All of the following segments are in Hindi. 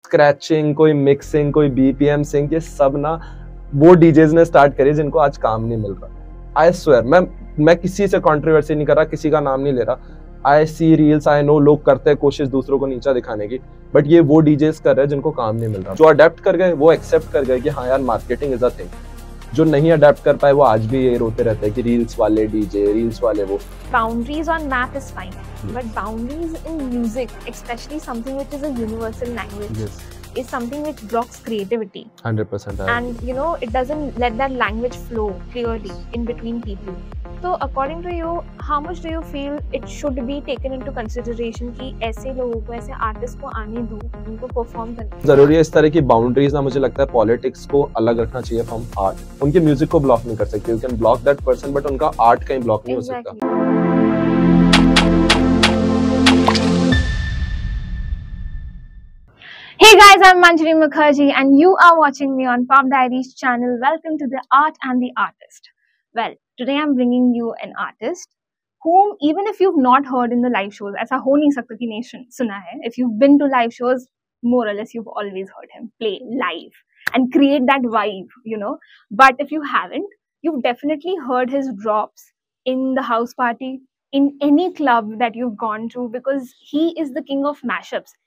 स्क्रैचिंग, कोई मिक्सिंग, कोई बीपीएम सिंक, ये सब ना वो डीजेज ने स्टार्ट करी जिनको आज काम नहीं मिल रहा। आई स्वेयर, मैं किसी से कंट्रोवर्सी नहीं कर रहा, किसी का नाम नहीं ले रहा। आई सी रील्स, आई नो लोग करते हैं कोशिश दूसरों को नीचा दिखाने की, बट ये वो डीजेस कर रहे हैं जिनको काम नहीं मिल रहा, जो अडेप्ट कर गए, वो एक्सेप्ट कर गए कि हाँ यार मार्केटिंग इज अ थिंग। जो नहीं अडेप्ट कर पाए वो आज भी ये रोते रहते हैं कि रील्स वाले डीजे, रील्स वाले वो। Boundaries on map is fine, but boundaries in music, especially something which is a universal language, Yes. is something which blocks creativity. 100%. And you know, it doesn't let that language flow clearly in between people. So according to you, how much do you feel it should be taken into consideration कि ऐसे लोगों को, ऐसे आर्टिस्ट को आने दो, उनको परफॉर्म करने? जरूरी है इस तरह की बाउंड्रीज ना, मुझे लगता है पॉलिटिक्स को अलग रखना चाहिए फ्रॉम आर्ट। उनके म्यूजिक को ब्लॉक नहीं कर सकते, you can block that person, but उनका आर्ट कहीं ब्लॉक नहीं हो सकता। Hey guys, I'm Manjari Mukherjee and you are watching me on Pop Diaries channel. Welcome to the Art and the Artist. Well, today I'm bringing you an artist whom even if you've not heard in the live shows, ऐसा हो नहीं सकता कि नहीं सुना है. If you've been to live shows, more or less you've always heard him play live and create that vibe, you know. But if you haven't, you've definitely heard his drops in the house party, in any club that you've gone to, because he is the king of mashups.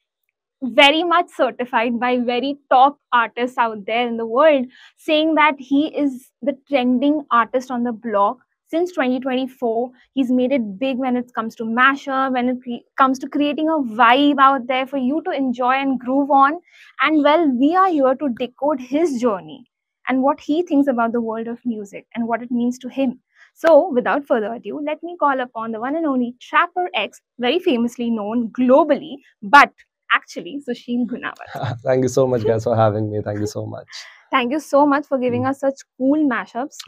Very much certified by very top artists out there in the world, saying that he is the trending artist on the block since 2024. He's made it big when it comes to mashup, when it comes to creating a vibe out there for you to enjoy and groove on. And well, we are here to decode his journey and what he thinks about the world of music and what it means to him. So without further ado, let me call upon the one and only Trapper X, very famously known globally, but actually Sushil Gunawat. Thank you so much guys for having me. Thank you so much. Thank you so much for giving us such cool mashups.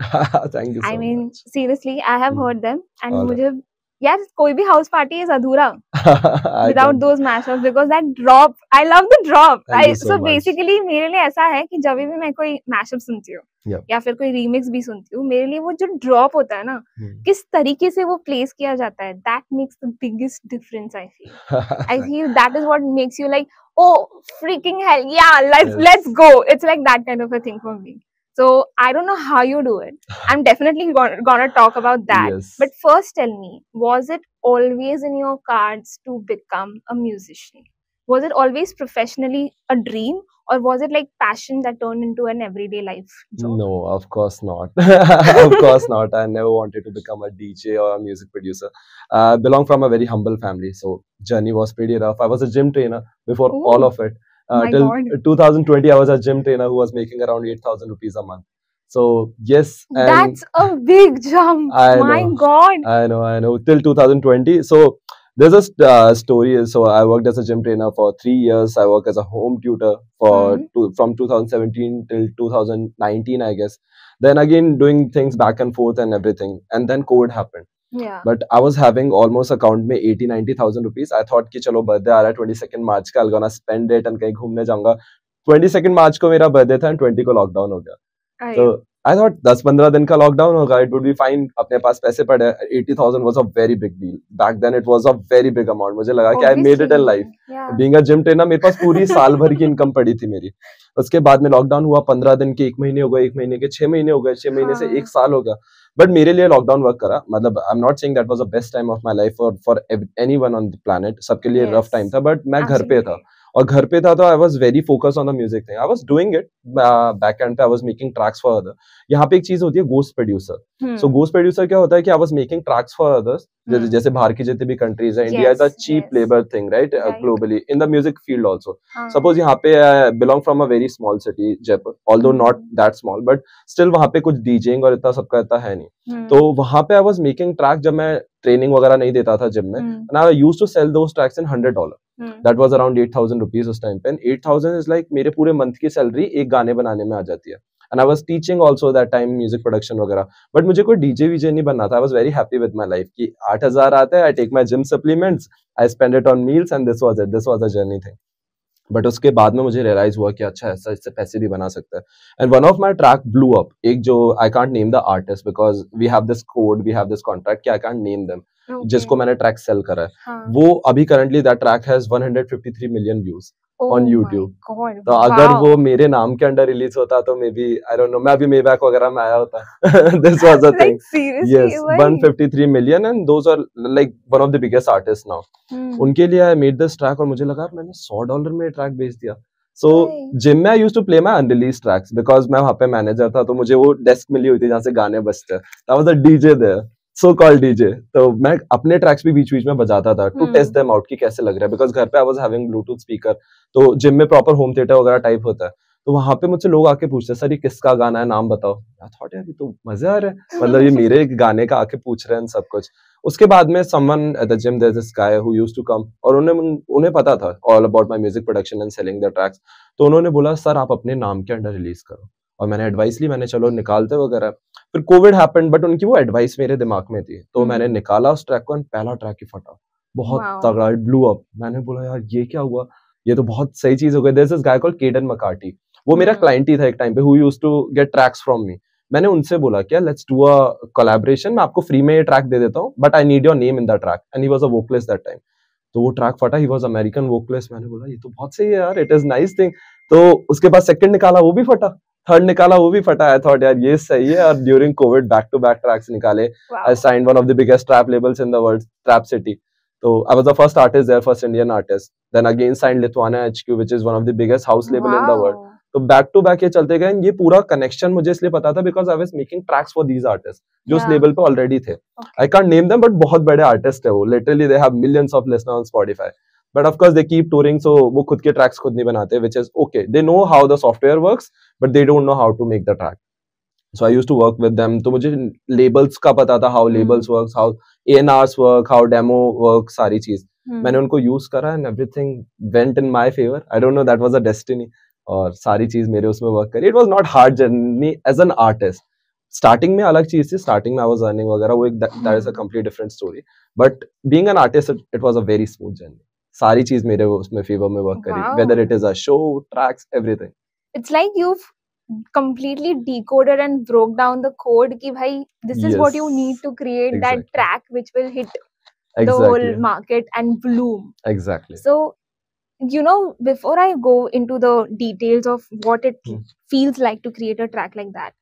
Thank you so I mean, much. seriously, I have heard them and All मुझे यार कोई भी house party is अधूरा I without can- those mashups, because that drop, I love the drop. Thank you so So much. basically मेरे लिए ऐसा है कि जब भी मैं कोई mashup सुनती हूँ Yep. या फिर कोई remix भी सुनती हूँ, मेरे लिए वो जो drop होता है ना, किस तरीके से वो place किया जाता है, that makes the biggest difference. I feel that is what makes you like, oh freaking hell, yeah, Yes. let's go. It's like that kind of a thing for me. So I don't know how you do it. I'm definitely gonna talk about that. Yes. But first tell me, was it always in your cards to become a musician? Was it always professionally a dream, or was it like passion that turned into an everyday life job? No, of course not. Of course not. I never wanted to become a DJ or a music producer. Belong from a very humble family, so journey was pretty rough. I was a gym trainer before Ooh. all of it. My Till God. 2020, I was a gym trainer who was making around 8,000 rupees a month. So yes, and That's a big jump. I My know. God. I know. Till 2020. So there's a story. So I worked as a gym trainer for 3 years. I worked as a home tutor for from 2017 till 2019, I guess. Then again doing things back and forth and everything. And then COVID happened. Yeah. But I was having almost account में 80-90,000 rupees. I thought कि चलो birthday आ रहा है 22nd March का, I'll gonna spend it and कहीं घूमने जाऊंगा. 22nd March को मेरा birthday था and 20 को lockdown हो गया. So I thought 10-15 दिन का lockdown होगा, it would be fine. अपने पास पैसे पड़े. 80,000 was a very big deal. Back then it was a very big amount. मुझे लगा कि I made it in life. Yeah. Being a gym trainer, मेरे पास पूरी साल भर की इनकम पड़ी थी मेरी. उसके बाद में लॉकडाउन हुआ, 15 दिन के 1 महीने हो गए, 1 महीने के 6 महीने हो गए, 6 महीने से 1 साल हो गया. बट मेरे लिए लॉकडाउन वर्क करा. मतलब I am not saying that was the best time of my life for anyone on the planet. सबके लिए Yes. रफ टाइम था, बट मैं घर पे था. Absolutely. और घर पे था तो I was very focused on the music thing. I was doing it back end पे. I was making tracks for other. यहाँ पे एक चीज होती है ghost producer. So ghost producer क्या होता है कि I was making tracks for others. जैसे बाहर की जितनी भी कंट्रीज है, India is a cheap yes. Labour thing, right, Right. Globally in the music field also. हाँ. सपोज यहाँ पे belong from a very small city Jaipur, although not that small, but still वहाँ पे कुछ डीजेइंग और इतना सबका इतना है नहीं. तो वहाँ पे आई वाज मेकिंग ट्रैक जब मैं ट्रेनिंग वगैरह नहीं देता था जिम में, and I used to sell those tracks in $100. That was around 8,000 rupees उस टाइम पे. एंड 8,000 इज लाइक मेरे पूरे मंथ की सैलरी एक गाने बनाने में आ जाती है. And I was teaching also that time music production वगैरह. बट मुझे कोई डीजे वीजे नहीं बनना था. I was very happy with my life कि 8,000 आता है, I take my gym supplements, I spend it on meals and this was it. This was a journey thing. But उसके बाद में मुझे रियलाइज हुआ कि अच्छा ऐसा इससे पैसे भी बना सकता है. And one of my track blew up. एक जो I can't name the artist because we have this code, we have this contract कि आई कांट नेम देम. जिसको मैंने ट्रैक सेल करा है, हाँ. वो अभी currently that track has 153 million views on YouTube. तो अगर वो मेरे नाम के अंडर रिलीज होता तो maybe I don't know, मैं अभी मेबैक वगैरह में आया होता। This was a thing. Yes, 153 million and those are like one of the biggest artist now. उनके लिए आई मेड दिस ट्रैक और मुझे लगा मैंने $100 में ट्रैक बेच दिया। सो जिम में I used to play my unreleased tracks because मैं वहां पे मैनेजर था, तो मुझे वो डेस्क मिली हुई थी जहाँ से गाने बजते हैं। I was a DJ there, so called DJ. तो मैं अपने ट्रैक्स भी बीच बीच में बजाता था टू टेस्ट देम आउट कि कैसे लग रहा है, बिकॉज घर पे I was having Bluetooth speaker, तो जिम में प्रॉपर होम थिएटर वगैरह टाइप होता है। तो वहां पे मुझसे लोग आके पूछते सर ये किसका गाना है, नाम बताओ। आई थॉट यार ये तो मजे आ रहे हैं, मतलब ये मेरे गाने का आके पूछ रहे हैं सब कुछ। उसके बाद में someone at the gym there is this guy who used to come, और उन्हें पता था all about my music production and selling the tracks. तो उन्होंने बोला सर आप अपने नाम के अंडर रिलीज करो, और मैंने एडवाइस ली, मैंने चलो निकालते वगैरह। फिर कोविड हैपेंड, बट उनकी वो एडवाइस मेरे दिमाग में थी, तो मैंने निकाला उस ट्रैक को, पहला ट्रैक ही फटा, बहुत तगड़ा, इट ब्लू अप। मैंने बोला यार ये क्या हुआ, ये तो बहुत सही चीज हो गई। There is this guy called Kaden McCarty, वो मेरा क्लाइंट ही था एक टाइम पे, who used to get tracks from me. मैंने उनसे बोला क्या लेट्स डू अ कोलैबोरेशन, मैं आपको फ्री में ये ट्रैक दे देता हूँ, but I need your name in the track. And he was a vocalist that time. तो वो ट्रैक फटा, ही वाज अमेरिकन वोकलिस्ट। मैंने बोला ये तो बहुत सही है यार, इट इज नाइस थिंग। तो उसके बाद सेकंड निकाला, वो भी फटा, थर्ड निकाला, वो भी फटा। आई थॉट यार ये सही है। और during Covid back to back tracks निकाले। I signed one of the biggest trap labels in the world, trap city. तो I was the first artist there, first Indian artist. Then again signed Lithuania HQ, which is one of the biggest house label in the world. तो बैक टू बैक ये चलते गए। ये पूरा कनेक्शन मुझे इसलिए पता था because I was making tracks for these artist जो उस लेवल पे ऑलरेडी थे। I can't name them, but बहुत बड़े आर्टिस्ट है वो, literally they have millions of listeners on Spotify. But of course they keep touring, so वो खुद के ट्रैक्स खुद नहीं बनाते, which is okay. They know how the software works, but they don't know how to make the track. So I used to work with them. तो मुझे labels का पता था, how labels works, how A&Rs work, how demo works, सारी चीज मैंने उनको use करा and everything went in my favor. I don't know, that was a destiny. और सारी चीज मेरे उसमें work करी. It was not hard journey as an artist. Starting में अलग चीज थी, starting में I was earning वगैरह, वो एक that is a complete different story. But being an artist, it was a very smooth journey. सारी चीज मेरे उसमें favor में work करी. Whether it is a show, tracks, everything. It's like you've completely decoded and broke down the code ki bhai this is what you need to create that track which will hit the whole market and bloom. Exactly. So you know, before I go into the details of what it feels like to create a track like that,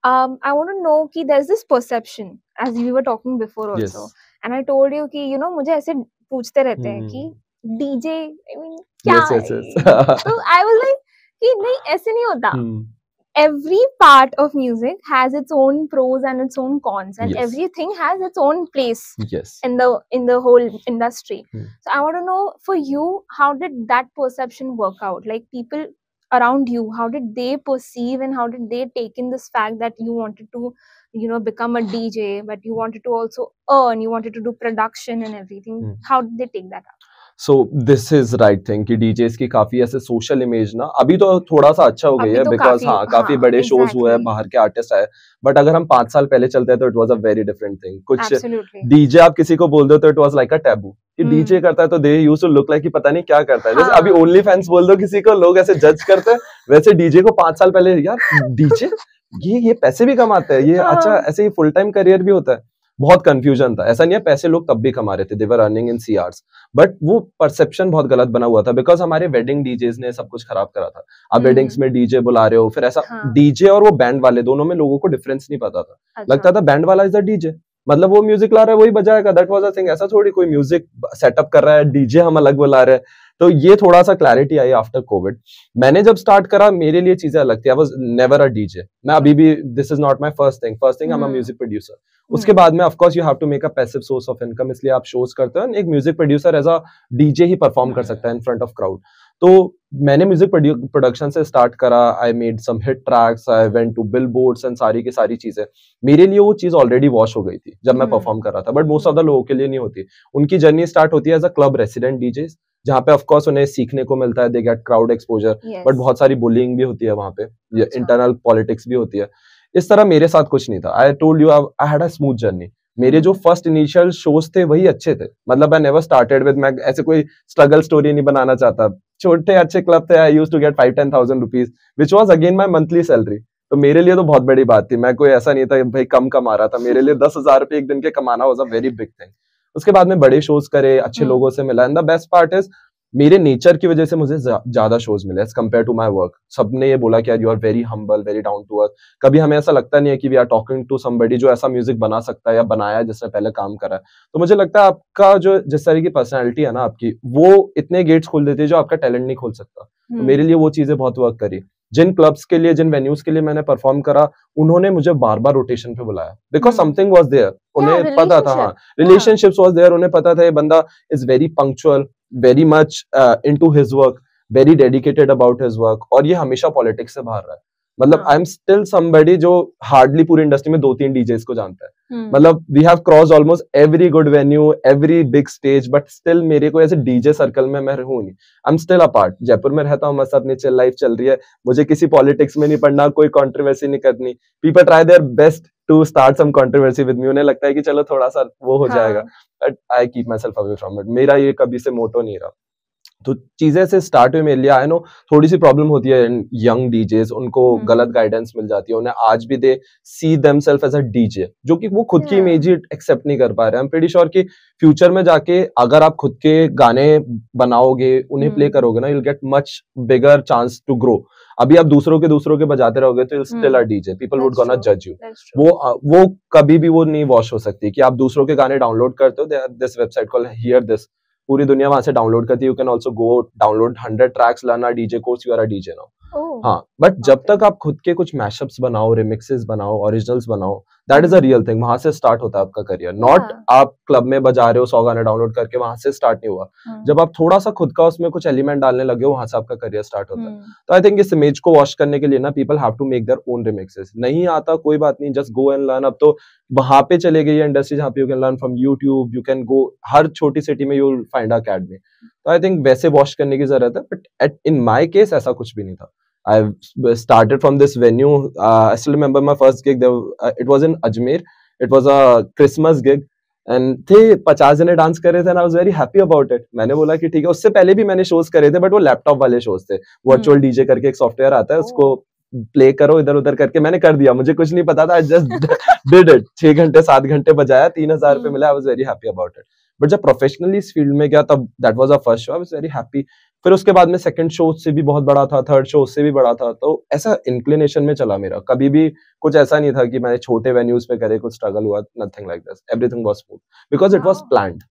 I want to know ki there's this perception, as we were talking before also, and I told you ki you know mujhe aise पूछते रहते हैं कि DJ I mean क्या है? So I was like कि नहीं ऐसे नहीं होता. Every part of music has its own pros and its own cons, and everything has its own place in the whole industry. So I want to know, for you, how did that perception work out? Like people around you, how did they perceive and how did they take in this fact that you wanted to, you know, become a DJ, but you wanted to also earn, you wanted to do production and everything. How did they take that up? So this is right thing कि DJs की काफी ऐसे सोशल इमेज ना अभी तो थोड़ा सा अच्छा हो गई है, बिकॉज काफी बड़े शोज हुए हैं, बाहर के आर्टिस्ट आए। बट अगर हम 5 साल पहले चलते हैं तो it was a very different thing. कुछ डीजे आप किसी को बोल दो तो it was like a taboo कि डीजे करता है, तो they used to look like कि पता नहीं क्या करता है। जैसे अभी ओनली फैंस बोल दो किसी को, लोग ऐसे जज करते हैं, वैसे डीजे को 5 साल पहले यार डीजे ये पैसे भी कमाते हैं, ये अच्छा ऐसे ही फुल टाइम करियर भी होता है। बहुत कंफ्यूजन था, ऐसा नहीं है पैसे लोग तब भी कमा रहे थे, they were earning in CRs, but वो परसेप्शन बहुत गलत बना हुआ था बिकॉज हमारे वेडिंग डीजेस ने सब कुछ खराब करा था। आप वेडिंग्स में डीजे बुला रहे हो, फिर ऐसा डीजे और वो बैंड वाले दोनों में लोगों को डिफरेंस नहीं पता था। लगता था बैंड वाला इज अ डीजे, मतलब वो म्यूजिक ला रहा है वही बजाएगा, दैट वाज अ थिंग। ऐसा थोड़ी कोई म्यूजिक सेटअप कर रहा है, डीजे हम अलग बुला रहे हैं। तो ये थोड़ा सा क्लैरिटी आई आफ्टर कोविड। मैंने जब स्टार्ट करा मेरे लिए चीजें अलग थी, I was never a DJ. मैं अभी भी, this is not my first thing I am a music producer. उसके बाद में of course you have to make a passive source of income, इसलिए आप शोज करते हो। एक music producer as a DJ ही परफॉर्म कर सकता है इन फ्रंट ऑफ क्राउड। तो मैंने म्यूजिक प्रोडक्शन से स्टार्ट करा, I made some hit tracks, I went to billboards and सारी की सारी चीजें। मेरे लिए वो चीज ऑलरेडी वॉश हो गई थी जब मैं परफॉर्म कर रहा था, बट मोस्ट ऑफ द लोगों के लिए नहीं होती। उनकी जर्नी स्टार्ट होती है as a club resident DJ, जहाँ पे ऑफ कोर्स उन्हें सीखने को मिलता है, they get crowd exposure, but बहुत सारी बुलिंग भी होती है वहाँ पे, इंटरनल पॉलिटिक्स भी होती है। इस तरह मेरे साथ कुछ नहीं था। I told you I had a smooth journey. मेरे जो फर्स्ट इनिशियल शोज थे वही अच्छे थे, मतलब आई नेवर स्टार्टेड विद, मैं ऐसे कोई स्ट्रगल स्टोरी नहीं बनाना चाहता। छोटे अच्छे क्लब थे, I used to get 5-10,000 rupees which was again my monthly salary. तो मेरे लिए तो बहुत बड़ी बात थी, मैं कोई ऐसा नहीं था भाई कम कमा रहा था। मेरे लिए 10,000 रुपए एक दिन के कमाना was a very big thing. उसके बाद में बड़े शोज करे, अच्छे लोगों से मिला, and the best part is मेरे नेचर की वजह से मुझे ज्यादा शोज मिले as compare to my work. सबने ये बोला कि यार you are very humble, very down to earth. कभी हमें ऐसा लगता नहीं है कि we are talking to somebody जो ऐसा म्यूजिक बना सकता है या बनाया है जिसने पहले काम करा है। तो मुझे लगता है आपका जो जिस तरह की पर्सनैलिटी है ना आपकी, वो इतने गेट्स खोल देती है जो आपका टैलेंट नहीं खोल सकता। तो मेरे लिए वो चीजें बहुत वर्क करी। जिन क्लब्स के लिए, जिन वेन्यूज के लिए मैंने परफॉर्म करा, उन्होंने मुझे बार बार रोटेशन पे बुलाया बिकॉज समथिंग वाज देयर। उन्हें पता था, हाँ, रिलेशनशिप्स वाज देयर। उन्हें पता था ये बंदा is very punctual, very much into his work, very dedicated about his work, और ये हमेशा पॉलिटिक्स से बाहर रहा है। मतलब आई एम स्टिल समबडी जो हार्डली पूरी इंडस्ट्री में 2-3 डीजेस को जानता है। मतलब we have cross almost every good venue, every big stage, but still मेरे को ऐसे डीजे सर्कल में मैं रहूं नहीं। I am still apart. Jaipur में रहता हूँ, मस्त अपनी चिल लाइफ चल रही है, मुझे किसी पॉलिटिक्स में नहीं पढ़ना, कोई कंट्रोवर्सी नहीं करनी। People try their best to start some controversy with me. उन्हें लगता है कि चलो थोड़ा सा वो हो जाएगा, but I keep my self away from it. मेरा ये कभी से मोटो नहीं रहा। तो चीजें से स्टार्ट हुई मेरे लिए। आई नो थोड़ी सी प्रॉब्लम होती है यंग डीजेस, उनको गलत गाइडेंस मिल जाती है। उन्हें आज भी दे सी देमसेल्फ एज अ डीजे, जो कि वो खुद की इमेज ही एक्सेप्ट नहीं कर पा रहे। आई एम प्रीटी श्योर कि फ्यूचर में जाके अगर आप खुद के गाने बनाओगे, उन्हें प्ले करोगे ना, you will get much bigger chance to grow. अभी आप दूसरों के बजाते रहोगे तो still a DJ, people would gonna जज यू। वो कभी भी वो नहीं वॉश हो सकती कि आप दूसरों के गाने डाउनलोड करते हो, this website called hear this, पूरी दुनिया वहां से डाउनलोड करती है। You can also go download 100 tracks, learn a DJ course, you are a DJ now. हाँ, बट जब तक आप खुद के कुछ मैशअप्स बनाओ, रिमिक्सेस बनाओ, ओरिजिनल्स बनाओ, that is a real thing. वहां से स्टार्ट होता है आपका करियर। नॉट आप क्लब में बजा रहे हो 100 गाने डाउनलोड करके, वहां से स्टार्ट नहीं हुआ। जब आप थोड़ा सा खुद का उसमें कुछ एलिमेंट डालने लगे हो, वहां से आपका करियर स्टार्ट होता है। तो आई थिंक इस इमेज को वॉश करने के लिए ना, people have to make their own remixes. नहीं आता कोई बात नहीं, जस्ट गो एंड लर्न। अब तो वहां पे चले गई है इंडस्ट्री जहाँ पे you can learn from YouTube, you can go, हर छोटी सिटी में you will find a academy. तो आई थिंक वैसे वॉश करने की जरूरत है, बट इन माई केस ऐसा कुछ भी नहीं था। I started from this venue. I still remember my first gig. It was in Ajmer. It was a Christmas gig. And थे 50 जने डांस कर रहे थे, and I was very happy about it. मैंने बोला कि ठीक है। उससे पहले भी मैंने शोज करे थे, बट वो लैपटॉप वाले शोज थे। वर्चुअल डीजे करके एक सॉफ्टवेयर आता है, उसको प्ले करो इधर उधर करके। मैंने कर दिया, मुझे कुछ नहीं पता था, I just did it। 6 घंटे 7 घंटे बजाया, 3000 रुपए मिला। I was very happy about it. But जब प्रोफेशनली इस फील्ड में गया, तब that was a first show, I was very happy. फिर उसके बाद में सेकंड शो से भी बहुत बड़ा था, थर्ड शो से भी बड़ा था। तो ऐसा इंक्लिनेशन में चला मेरा। कभी भी कुछ ऐसा नहीं था कि मैंने छोटे वेन्यूज पे करे, कुछ स्ट्रगल हुआ, nothing like this. Everything was smooth because it was planned.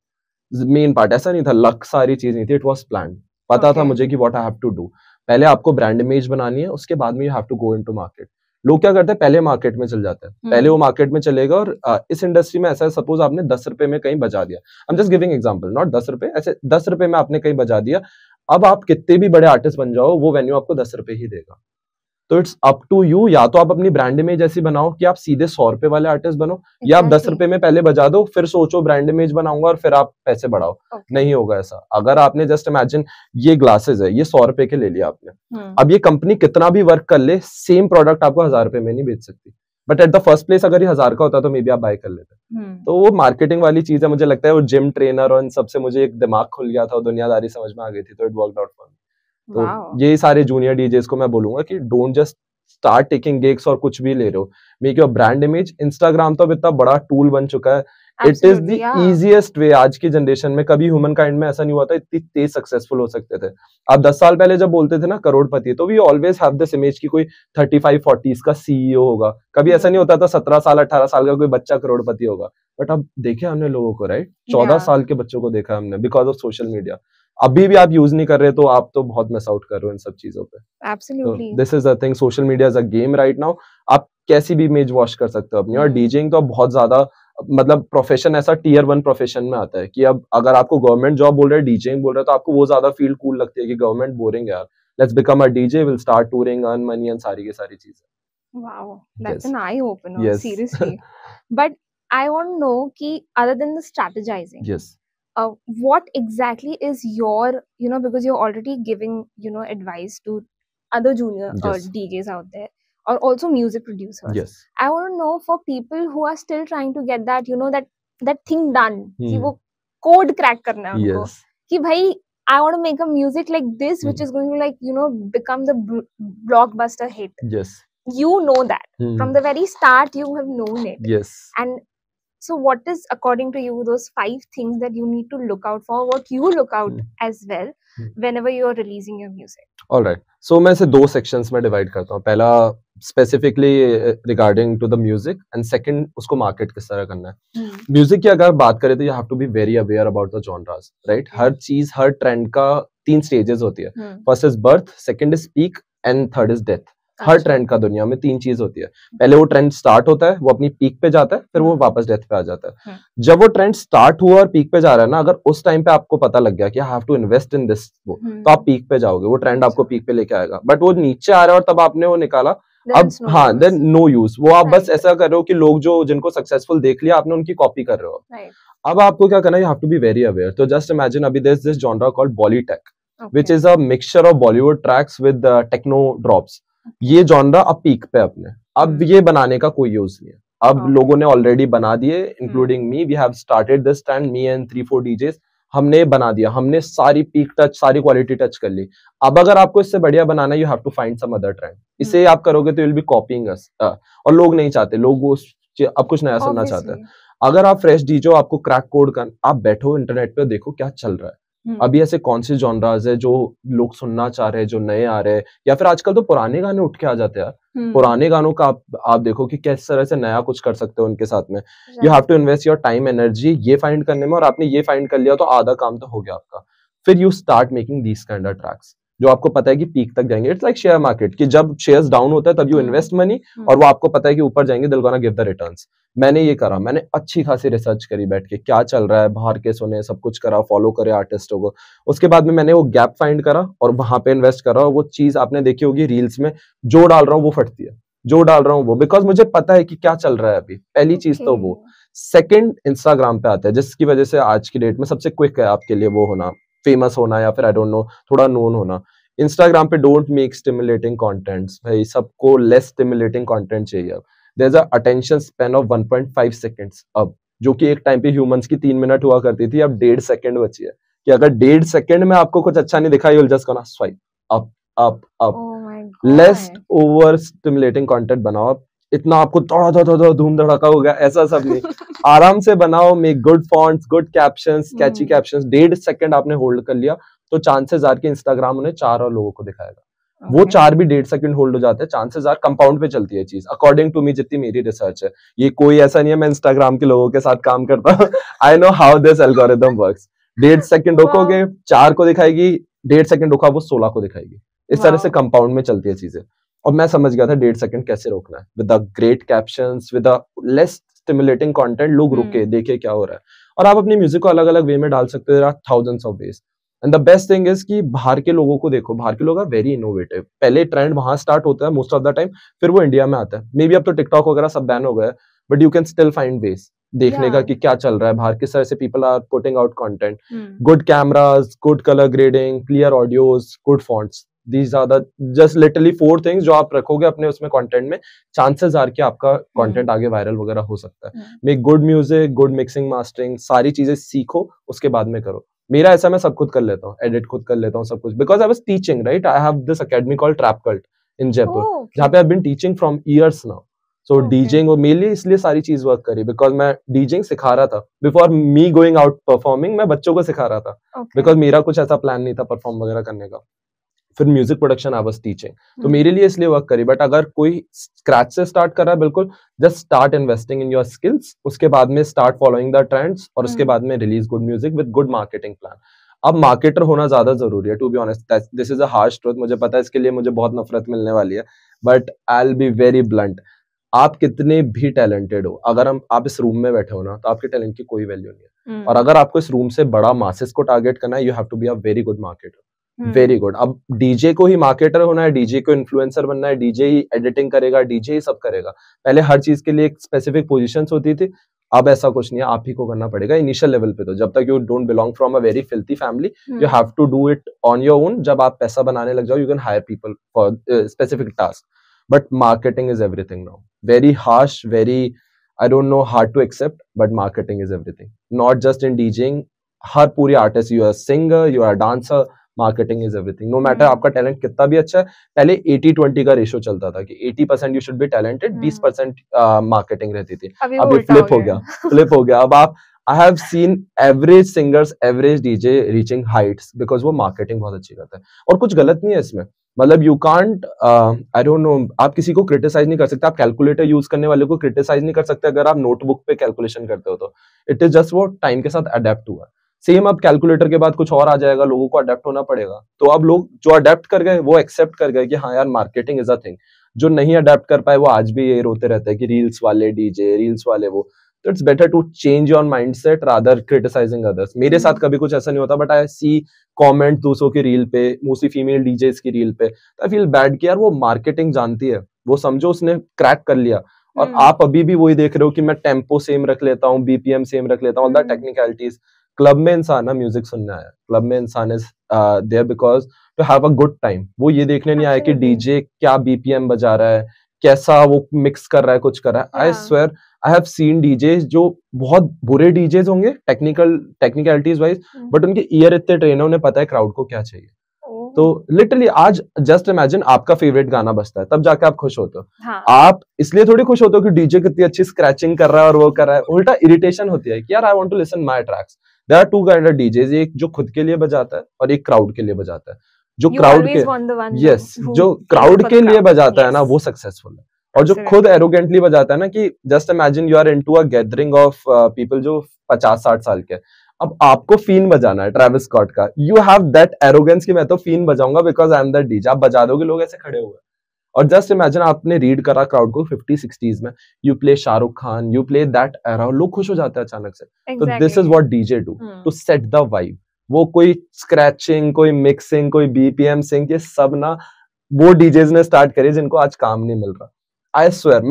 Main part ऐसा नहीं था, लक सारी चीज नहीं थी, इट वाज प्लान्ड। पता था मुझे कि what I have to do. पहले आपको ब्रांड इमेज बनानी है, उसके बाद में you have to go into market. लोग क्या करते हैं, पहले मार्केट में चल जाते हैं। पहले वो मार्केट में चलेगा, और इस इंडस्ट्री में ऐसा है, सपोज आपने 10 रुपए में कहीं बजा दिया, I am just giving example, not 10 रुपए, ऐसे 10 रुपए में आपने कहीं बजा दिया। अब आप कितने भी बड़े आर्टिस्ट बन जाओ, वो वेन्यू आपको 10 रुपए ही देगा। तो इट्स अप टू यू, या तो आप अपनी ब्रांड इमेज ऐसी बनाओ कि आप सीधे 100 रुपए वाले आर्टिस्ट बनो, या आप 10 रुपए में पहले बजा दो, फिर सोचो ब्रांड इमेज बनाऊंगा और फिर आप पैसे बढ़ाओ। नहीं होगा ऐसा। अगर आपने जस्ट इमेजिन, ये ग्लासेस है, ये 100 रुपए के ले लिया आपने, अब ये कंपनी कितना भी वर्क कर ले, सेम प्रोडक्ट आपको 1000 रुपए में नहीं बेच सकती। But at the first place अगर ये 1000 का होता तो मे बी आप बाय कर लेते। तो वो मार्केटिंग वाली चीज है। मुझे लगता है वो जिम ट्रेनर और इन सबसे मुझे एक दिमाग खुल गया था, दुनियादारी समझ में आ गई थी, तो it worked out for me. तो यही सारे जूनियर डीजेस को मैं बोलूंगा कि don't just start taking gigs और कुछ भी ले रहे हो, make your brand image. Instagram तो अब इतना बड़ा टूल बन चुका है, it is the easiest way आज की जनरेशन में। कभी ह्यूमन काइंड में ऐसा नहीं हुआ था इतनी तेज सक्सेसफुल हो सकते थे। आप 10 साल पहले जब बोलते थे ना करोड़पति, तो we always have this image की कोई 35-40s का सीईओ होगा। कभी ऐसा नहीं होता था 17 साल 18 साल का कोई बच्चा करोड़पति होगा। बट अब देखे हमने लोगों को, राइट, 14 साल के बच्चों को देखा हमने, बिकॉज ऑफ सोशल मीडिया। अभी भी आप यूज नहीं कर रहे तो आप तो बहुत मिस आउट कर रहे हो इन सब चीजों पे। Absolutely, this is the thing, social media is a game right now. आप कैसी भी इमेज वॉश कर सकते हो अपनी। और डीजेइंग तो बहुत ज्यादा, मतलब प्रोफेशन ऐसा टियर 1 प्रोफेशन में आता है कि अब अगर आपको गवर्नमेंट जॉब बोल रहे हैं, डीजेइंग बोल रहे हैं, तो आपको वो ज्यादा फील्ड कूल लगती है कि गवर्नमेंट बोरिंग है यार, let's become a DJ, will start touring, earn money and सारी की सारी चीजें। Wow, that's an eye opener, seriously. But I want to know कि other than the strategising, yes, what exactly is your, because you're already giving, advice to other junior DJs out there, or also music producers. Yes. I want to know for people who are still trying to get that, that thing done, कि वो code crack करना है उनको, कि भाई I want to make a music like this, which is going to, like, become the blockbuster hit. Yes. You know that from the very start, you have known it. Yes. And So what is, according to you, those 5 things that you need to look out for, what you look out as well whenever you are releasing your music? Alright, so मैं इसे 2 सेक्शंस में डिवाइड करता हूँ. पहला specifically regarding to the music and second उसको मार्केट किस तरह करना है. म्यूजिक की अगर बात करें तो you have to be very aware about the genres, right. हर चीज, हर ट्रेंड का 3 स्टेजेस होती है. First is birth, second is peak and third is death. हर ट्रेंड का दुनिया में 3 चीज होती है. पहले वो ट्रेंड स्टार्ट होता है, वो अपनी पीक पे जाता है, फिर वो वापस डेथ पे आ जाता है. जब वो ट्रेंड स्टार्ट हुआ और पीक पे जा रहा है ना, अगर उस टाइम पे आपको पता लग गया कि I have to invest in this, तो आप पीक पे जाओगे, वो ट्रेंड आपको पीक पे लेके आएगा. बट वो नीचे आ रहा है और तब आपने वो निकाला, अब हाँ, देन नो यूज. वो आप बस ऐसा कर रहे हो कि लोग जो जिनको सक्सेसफुल देख लिया आपने, उनकी कॉपी कर रहे हो. अब आपको क्या करना है, you have to be very aware. तो जस्ट इमेजिन, अभी there is this genre called Bollytech, which is a mixture of Bollywood tracks with techno drops. ये जॉनरा अब पीक पे अपने, अब ये बनाने का कोई यूज नहीं है. अब लोगों ने ऑलरेडी बना दिए, including me. We have started this trend, me and 3-4 DJs. हमने बना दिया, हमने सारी पीक टच, सारी क्वालिटी टच कर ली. अब अगर आपको इससे बढ़िया बनाना है, you have to find some other trend. इसे आप करोगे तो you will be copying us, और लोग नहीं चाहते. लोग वो अब कुछ नया सुनना चाहते हैं. अगर आप फ्रेश डीजे हो, आपको क्रैक कोड कर, आप बैठो इंटरनेट पे, देखो क्या चल रहा है. अभी ऐसे कौन से जॉनराज है जो लोग सुनना चाह रहे हैं, जो नए आ रहे हैं, या फिर आजकल तो पुराने गाने उठ के आ जाते हैं. पुराने गानों का आप देखो कि किस तरह से नया कुछ कर सकते हो उनके साथ में. You have to invest your time energy ये फाइंड करने में, और आपने ये फाइंड कर लिया तो आधा काम तो हो गया आपका. फिर you start making these kind of tracks जो आपको पता है कि पीक तक जाएंगे. इट्स लाइक शेयर मार्केट, कि जब शेयर्स डाउन होता है तब यू इन्वेस्ट मनी, और वो आपको पता है कि ऊपर जाएंगे, दिल गोना गिव द रिटर्न्स. मैंने ये करा, मैंने अच्छी खासी रिसर्च करी बैठ के, क्या चल रहा है बाहर के, सुने, सब कुछ करा, फॉलो करे आर्टिस्टों को. उसके बाद में मैंने वो गैप फाइंड करा और वहां पे इन्वेस्ट करा. और वो चीज आपने देखी होगी रील्स में, जो डाल रहा हूँ वो फटती है, जो डाल रहा हूँ वो, बिकॉज मुझे पता है कि क्या चल रहा है अभी. पहली चीज तो वो. सेकंड, इंस्टाग्राम पे आता है, जिसकी वजह से आज की डेट में सबसे क्विक है आपके लिए वो होना, फेमस होना, या फिर आई डोंट नो थोड़ा नोन होना. इंस्टाग्राम पे डोंट मेक स्टिमुलेटिंग कंटेंट्स. भाई सबको लेस स्टिमुलेटिंग कंटेंट चाहिए. अब there is a attention span of 1.5 seconds, अब जो कि एक टाइम पे ह्यूमंस की 3 मिनट हुआ करती थी, अब 1.5 सेकंड बची है. कि अगर 1.5 सेकंड में आपको कुछ अच्छा नहीं दिखा, you will just gonna swipe up up up. Less over stimulating content बनाओ. इतना आपको थोड़ा धूम धड़ाका हो गया ऐसा सब नहीं. आराम से बनाओ. Make good fonts, good captions, catchy captions. 1.5 second आपने होल्ड कर लिया तो चांसेस आर कि इंस्टाग्राम उन्हें 4 और लोगों को दिखाएगा. वो 4 भी 1.5 सेकंड होल्ड हो जाते हैं. चांसेस आर कंपाउंड पे चलती है चीज, अकॉर्डिंग टू मी, जितनी मेरी रिसर्च है. ये कोई ऐसा नहीं है मैं इंस्टाग्राम के लोगों के साथ काम करता हूँ. I know how this algorithm works. 1.5 second रुकोगे, 4 को दिखाएगी. 1.5 सेकंड रुका, वो 16 को दिखाएगी. इस तरह से कंपाउंड में चलती है चीजें. और मैं समझ गया था 1.5 सेकंड कैसे रोकना है. With the great captions, with the less stimulating content, लोग रुके, देखे क्या हो रहा है. और आप अपनी म्यूजिक को अलग अलग वे में डाल सकते हो. There are thousands of ways. And the best thing is कि बाहर के लोगों को देखो. बाहर के लोग आर वेरी इनोवेटिव. पहले ट्रेंड वहां स्टार्ट होता है मोस्ट ऑफ द टाइम, फिर वो इंडिया में आता है. मे बी अब तो टिकटॉक वगैरह सब बैन हो गया है, but you can still find ways देखने का कि क्या चल रहा है बाहर, किस तरह से people are putting out content. Good cameras, good colour grading, clear audios, good fonts. These are the just literally 4 things जो आप रखोगे अपने उसमें कंटेंट में, चांसेस आर कि आपका कंटेंट आगे वायरल वगैरह हो सकता है. Make good music, good mixing, mastering, सारी चीजें सीखो, उसके बाद में करो. मेरा ऐसा, मैं सब खुद कर लेता हूँ, एडिट खुद कर लेता हूँ सब कुछ, because I was teaching, right. I have this academy called Trap Cult in Jaipur, जहाँ पे I have been teaching from years now. So DJing और मेरे लिए इसलिए सारी चीज वर्क करी, बिकॉज मैं डीजिंग सिखा रहा था. Before me going out performing, मैं बच्चों को सिखा रहा था, बिकॉज मेरा कुछ ऐसा प्लान नहीं था परफॉर्म वगैरह करने का. फिर music production I was teaching, तो मेरे लिए इसलिए वर्क करी. बट अगर कोई स्क्रैच से स्टार्ट कर रहा है, बिल्कुल just start investing in your skills. उसके बाद में स्टार्ट फॉलोइंग द ट्रेंड्स, और उसके बाद में release good music with good marketing plan. अब मार्केटर होना ज्यादा जरूरी है, to be honest. This is a harsh truth. मुझे पता है इसके लिए मुझे बहुत नफरत मिलने वाली है, but I will be very blunt. आप कितने भी टैलेंटेड हो, अगर आप इस रूम में बैठे हो ना, तो आपके टैलेंट की कोई वैल्यू नहीं है. और अगर आपको इस रूम से बड़ा मासेस को टारगेट करना है, you have to be a very good marketer. Very good. अब डीजे को ही मार्केटर होना है, डीजे को इन्फ्लुएंसर बनना है, डीजे ही एडिटिंग करेगा, डीजे ही सब करेगा. पहले हर चीज के लिए एक स्पेसिफिक पोजीशंस होती थी, अब ऐसा कुछ नहीं है. आप ही को करना पड़ेगा इनिशियल लेवल पे. तो जब तक you don't belong from a very filthy family, you have to do it on your own. जब आप पैसा बनाने लग जाओ, you can hire people for specific task. But marketing is everything now. Very harsh, very I don't know, hard to accept, but marketing is everything. Not just in DJing, हर पूरी artist. You are singer, you are dancer, marketing is everything, no matter आपका टैलेंट कितना भी अच्छा है। पहले 80-20 का रेशियो चलता था कि 80% you should be talented, 20% marketing रहती थी। अभी फ्लिप हो गया, फ्लिप हो गया। अब आप I have seen average singers, average DJ reaching heights because वो marketing बहुत अच्छी करता है। और कुछ गलत नहीं है इसमें, मतलब you can't I don't know, आप किसी को criticize नहीं कर सकते, आप कैलकुलेटर यूज करने वाले को criticize नहीं कर सकते अगर आप नोटबुक पे कैलकुलेशन करते हो तो इट इज जस्ट वो टाइम के साथ अडेप्ट हुआ। सेम अब कैलकुलेटर के बाद कुछ और आ जाएगा, लोगों को अडेप्ट होना पड़ेगा। तो अब लोग जो अडेप्ट कर गए वो एक्सेप्ट कर गए कि हाँ यार मार्केटिंग इज अ थिंग। जो नहीं अडेप्ट कर पाए वो आज भी ये रोते रहते हैं कि रील्स वाले डीजे, रील्स वाले वो। तो it's better to change your mindset rather criticising others. मेरे साथ कभी कुछ ऐसा नहीं होता, बट आई सी कमेंट दूसरों की रील पे, मोस्टली फीमेल डीजेस की रील पे, आई फील बैड कि यार वो मार्केटिंग जानती है, वो समझो उसने क्रैक कर लिया, और आप अभी भी वही देख रहे हो कि मैं टेम्पो सेम रख लेता हूँ, बीपीएम सेम रख लेता हूँ, ऑल द टेक्निकलिटीज। क्लब में इंसान म्यूजिक सुनने आया, क्लब में इंसान is there because to have a good time. वो ये देखने नहीं आया कि डीजे क्या बीपीएम बजा रहा है, कैसा वो मिक्स कर रहा है, कुछ कर रहा है। I swear I have scene DJs जो बहुत बुरे डीजेस होंगे टेक्निकलिटीज वाइज, बट उनके ईयर इतने ट्रेन है, उन्हें पता है क्राउड को क्या चाहिए। तो लिटरली आज जस्ट इमेजिन आपका फेवरेट गाना बजता है, तब जाके आप खुश होते हो। हाँ. आप इसलिए थोड़ी खुश होते हो कि डीजे कितनी अच्छी स्क्रैचिंग कर रहा है और वो कर रहा है, उल्टा इरिटेशन होती है कि यार I want to listen my tracks. There are two kind of DJs, एक जो खुद के लिए बजाता है और एक क्राउड के लिए बजाता है। जो क्राउड के जो क्राउड के लिए बजाता है ना, वो सक्सेसफुल है। और जो खुद एरोगेंटली बजाता है ना, कि just imagine you are into a gathering of people जो 50-60 साल के, अब आपको फीन बजाना है ट्रेविस स्कॉट का, यू हैव दैट एरोगेंस कि मैं तो फीन बजाऊंगा because I am the DJ. आप बजा दोगे, लोग ऐसे खड़े हुए। और जस्ट इमेजिन आपने रीड करा क्राउड को 50-60s में, you play Shahrukh Khan, you play that era, लोग खुश हो जाते हैं अचानक से। तो this is what DJ do to set the vibe. वो कोई स्क्रैचिंग, कोई मिक्सिंग, कोई बीपीएम सिंग, ये सब ना वो डीजेस ने स्टार्ट करी जिनको आज काम नहीं मिल रहा। आई स्वेयर,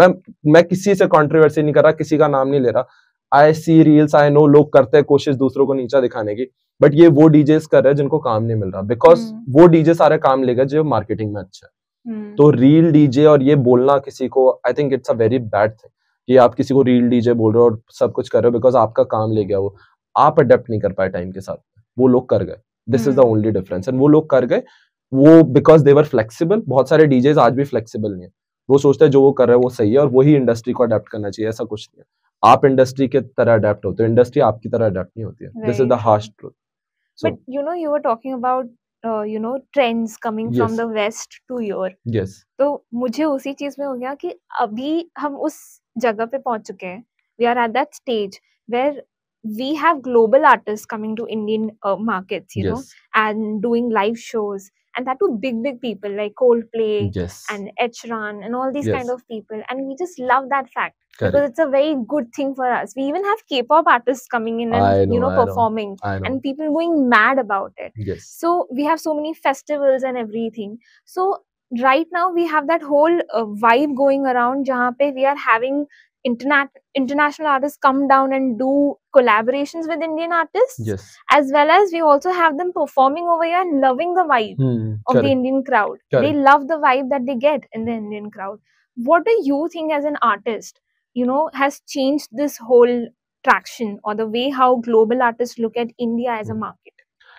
मैं किसी से कंट्रोवर्सी नहीं कर रहा, किसी का नाम नहीं ले रहा। आई सी रील्स, आई नो लोग करते हैं कोशिश दूसरों को नीचा दिखाने की, बट ये वो डीजेस कर रहे हैं जिनको काम नहीं मिल रहा, बिकॉज वो डीजे सारे काम ले गए जो मार्केटिंग में अच्छा है। तो रील डीजे और ये बोलना किसी को, I think it's a very bad thing कि आप किसी को रील डीजे बोल रहे हो और सब कुछ कर रहे हो बिकॉज आपका काम ले गया वो। आप अडेप्ट नहीं कर पाए टाइम के साथ, वो लोग कर गए। This is the only difference. And वो लोग कर गए वो बिकॉज दे वर फ्लेक्सिबल। बहुत सारे डीजेस आज भी फ्लेक्सिबल नहीं है, वो सोचते हैं जो वो कर रहे हैं वो सही है और वही इंडस्ट्री को अडेप्ट करना चाहिए। ऐसा कुछ नहीं है, आप इंडस्ट्री के तरह अडेप्ट होते हो, इंडस्ट्री आपकी तरह अडेप्ट नहीं होती है। This is the harsh truth. But you know, you were talking about trends coming from the west to your. Yes, तो मुझे उसी चीज में हो गया कि अभी हम उस जगह पे पहुंच चुके हैं, we are at that stage where we have global artists coming to Indian markets, you know, and doing live shows, and that too big people like Coldplay and Ed Sheeran and all these kind of people, and we just love that fact. Correct. Because it's a very good thing for us. We even have K-pop artists coming in and performing, and people going mad about it. Yes. So we have so many festivals and everything. So right now we have that whole vibe going around jahan pe we are having international artists come down and do collaborations with Indian artists, as well as we also have them performing over here and loving the vibe of the Indian crowd. They love the vibe that they get in the Indian crowd. What do you think as an artist, has changed this whole traction or the way how global artists look at India as a market?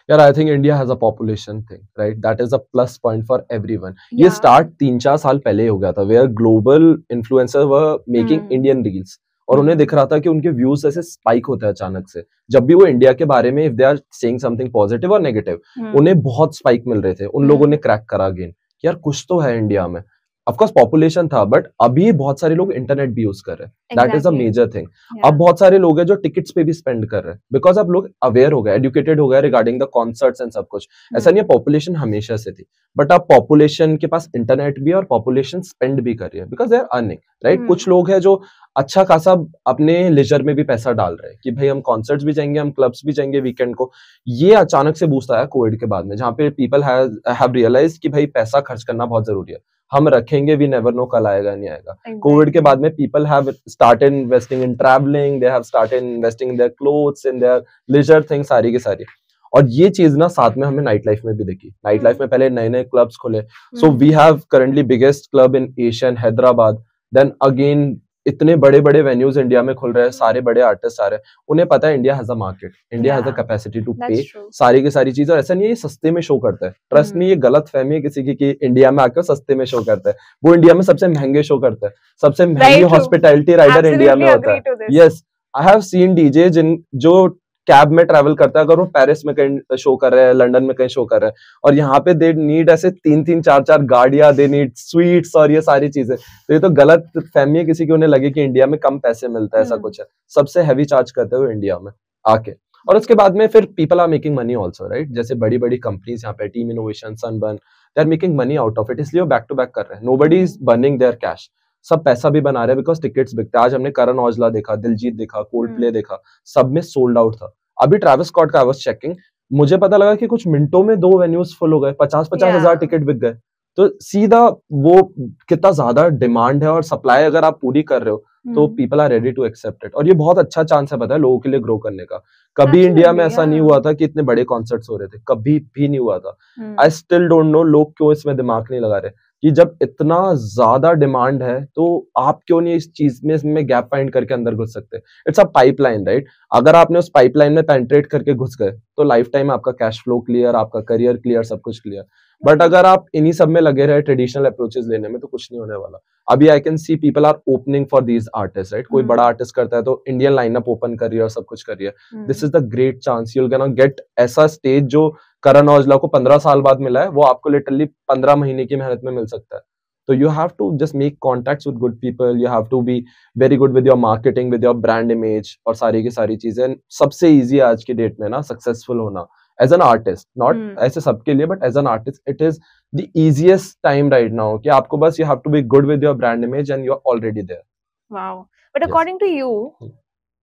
Yeah, I think India has a population thing, right? That is a plus point for everyone. ये start 3-4 साल पहले हो गया था, where global influencers were making Indian reels, और उन्हें दिख रहा था कि उनके व्यूज ऐसे स्पाइक होते हैं अचानक से। जब भी वो इंडिया के बारे में, if they are saying something positive or negative, उन्हें बहुत स्पाइक मिल रहे थे। उन लोगों ने क्रैक करा अगेन, यार कुछ तो है इंडिया में। ऑफकोर्स पॉपुलेशन था, बट अभी बहुत सारे लोग इंटरनेट भी यूज कर रहे हैं। That is a major thing. अब बहुत सारे लोग हैं जो टिकट्स पे भी स्पेंड कर रहे हैं, बिकॉज अब लोग अवेयर हो गए, एजुकेटेड हो गए रिगार्डिंग द कॉन्सर्ट्स एंड सब कुछ। ऐसा नहीं है पॉपुलेशन हमेशा से थी, बट अब पॉपुलेशन के पास इंटरनेट भी है और पॉपुलेशन स्पेंड भी कर रही है, because they are earning, right. कुछ लोग हैं जो अच्छा खासा अपने लेजर में भी पैसा डाल रहे हैं कि भाई हम कॉन्सर्ट्स भी जाएंगे, हम क्लब्स भी जाएंगे वीकेंड को। ये अचानक से बूस्ट आया कोविड के बाद में, जहाँ पे पीपल हैव रियलाइज्ड कि भाई पैसा खर्च करना बहुत जरूरी है, हम रखेंगे, वी नेवर नो कल आएगा नहीं आएगा। कोविड के बाद में people have started investing in travelling, they have started investing in their clothes, in their leisure thing, सारी की सारी। और ये चीज ना साथ में हमें नाइट लाइफ में भी देखी। नाइट लाइफ में पहले नए नए क्लब्स खुले, so we have currently biggest club in Asia in Hyderabad, then again इतने बड़े बड़े वेन्यूज इंडिया में खुल रहे हैं, सारे बड़े आर्टिस्ट आ रहे हैं, उन्हें पता है India has a market, India has a capacity to pay सारी की सारी चीजें। ऐसा नहीं है ये सस्ते में शो करता है, ट्रस्ट में, ये गलत फहमी है किसी की कि इंडिया में आकर सस्ते में शो करता है। वो इंडिया में सबसे महंगे शो करता है, सबसे महंगी हॉस्पिटैलिटी राइडर इंडिया में होता है। Yes, I have seen DJ जिन जो कैब में ट्रैवल करता है, अगर वो पेरिस में कहीं शो कर रहे हैं, लंदन में कहीं शो कर रहे हैं, और यहाँ पे दे नीड ऐसे 3-3 4-4 गाड़ियां, दे नीड स्वीट्स और ये सारी चीजें। तो ये तो गलत फहमी है किसी की, उन्हें लगे कि इंडिया में कम पैसे मिलता है, ऐसा कुछ है। सबसे हैवी चार्ज करते हुए इंडिया में आके, और उसके बाद में फिर people are making money also, right? जैसे बड़ी बड़ी कंपनीज यहाँ पे, Team Innovation, Sunburn, they are making money out of it, इसलिए वो बैक टू बैक कर रहे हैं। Nobody is burning their cash, सब पैसा भी बना रहे हैं बिकॉज टिकट्स बिकते हैं। आज हमने करण औजला देखा, दिलजीत देखा, कोल्ड प्ले देखा, सब में सोल्ड आउट था। अभी ट्रैविस स्कॉट का आई वाज चेकिंग, मुझे पता लगा कि कुछ मिनटों में 2 वेन्यूज फुल हो गए, 50-50 हजार टिकट बिक गए। तो सीधा वो कितना ज्यादा डिमांड है और सप्लाई अगर आप पूरी कर रहे हो तो people are ready to accept it. और ये बहुत अच्छा चांस है, पता है, लोगों के लिए ग्रो करने का। कभी इंडिया में ऐसा नहीं हुआ था कि इतने बड़े कॉन्सर्ट्स हो रहे थे, कभी भी नहीं हुआ था। आई स्टिल डोंट नो लोग क्यों इसमें दिमाग नहीं लगा रहे कि जब इतना ज्यादा डिमांड है तो आप क्यों नहीं इस चीज में, इसमें गैप फाइंड करके अंदर घुस सकते। It's a pipeline, right? अगर आपने उस पाइपलाइन में पेंट्रेट करके घुस गए तो लाइफ टाइम आपका कैश फ्लो क्लियर, आपका करियर क्लियर, सब कुछ क्लियर। बट अगर आप इन्हीं सब में लगे रहे ट्रेडिशनल अप्रोचेस लेने में, तो कुछ नहीं होने वाला। अभी I can see people are opening for these artist, right? कोई बड़ा आर्टिस्ट करता है तो इंडियन लाइनअप ओपन कर रही है और सब कुछ कर रही है। This is the great chance, you will gonna get ऐसा स्टेज जो करण औजला को 15 साल बाद मिला है, वो आपको लिटरली 15 महीने की मेहनत में मिल सकता है। तो you have to just make contacts with good people, you have to be very good with your marketing, with your brand image और सारी की सारी चीजें। सबसे easy आज की डेट में ना सक्सेसफुल होना as an artist, not ऐसे सबके लिए, but as an artist it is the easiest time right now कि आपको बस you have to be good with your brand image and you're already there. Wow. But according to you,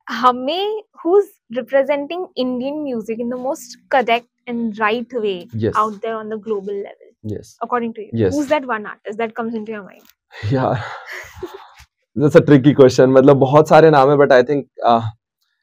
हमें who's representing Indian music in the most correct and right way out there on the global level? Yes. According to you, who's that one artist that comes into your mind? Yeah, that's a tricky question. मतलब बहुत सारे नाम है, but I think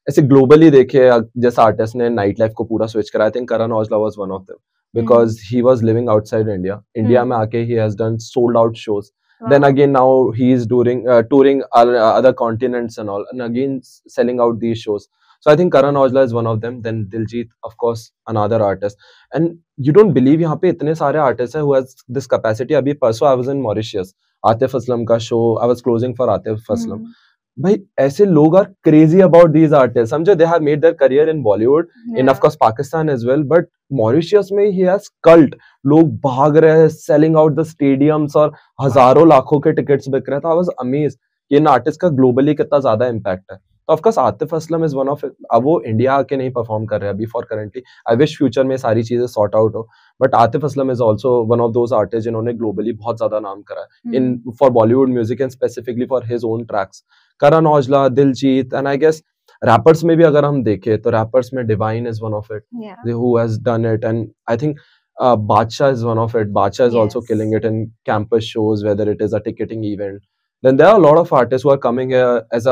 ऐसे ग्लोबली देखे जैसे आर्टिस्ट ने नाइट लाइफ को पूरा स्विच करा, I think Karan Aujla was one of them because he was living outside India. India में आके he has done sold out shows. Then again now he is touring other continents and all, and again selling out these shows. So I think Karan Aujla is one of them. Then Diljit, of course, another artist. And you don't believe यहाँ पे इतने सारे artists हैं who has this capacity. अभी परसों I was in Mauritius, Atif Aslam का show. I was closing for Atif Aslam. भाई ऐसे लोग are crazy about these artist, समझो, they have made their career in Bollywood, in of course Pakistan as well, but Mauritius में ही हैज कल्ट, लोग भाग रहे हैं, सेलिंग आउट द स्टेडियम्स और हजारों लाखों के टिकट्स बिक रहे हैं। तो आई वाज अमेज्ड कि इन आर्टिस्ट का ग्लोबली कितना ज्यादा इम्पैक्ट है। तो of course Atif Aslam is one of it. अब वो इंडिया आके नहीं परफॉर्म कर रहे हैं अभी for currently, I wish future में सारी चीजें सॉर्ट आउट हो, but Atif Aslam is also one of those artist जिन्होंने ग्लोबली बहुत ज्यादा नाम करा है in for Bollywood music and specifically for his own tracks. Karan Aujla, Diljit, and I guess rappers में भी अगर हम देखें तो रैपर्स में Divine is one of it who has done it, and I think Badshah is one of it. Badshah is also killing it in campus shows, whether it is a ticketing event. Then there are a lot of artists who are coming here as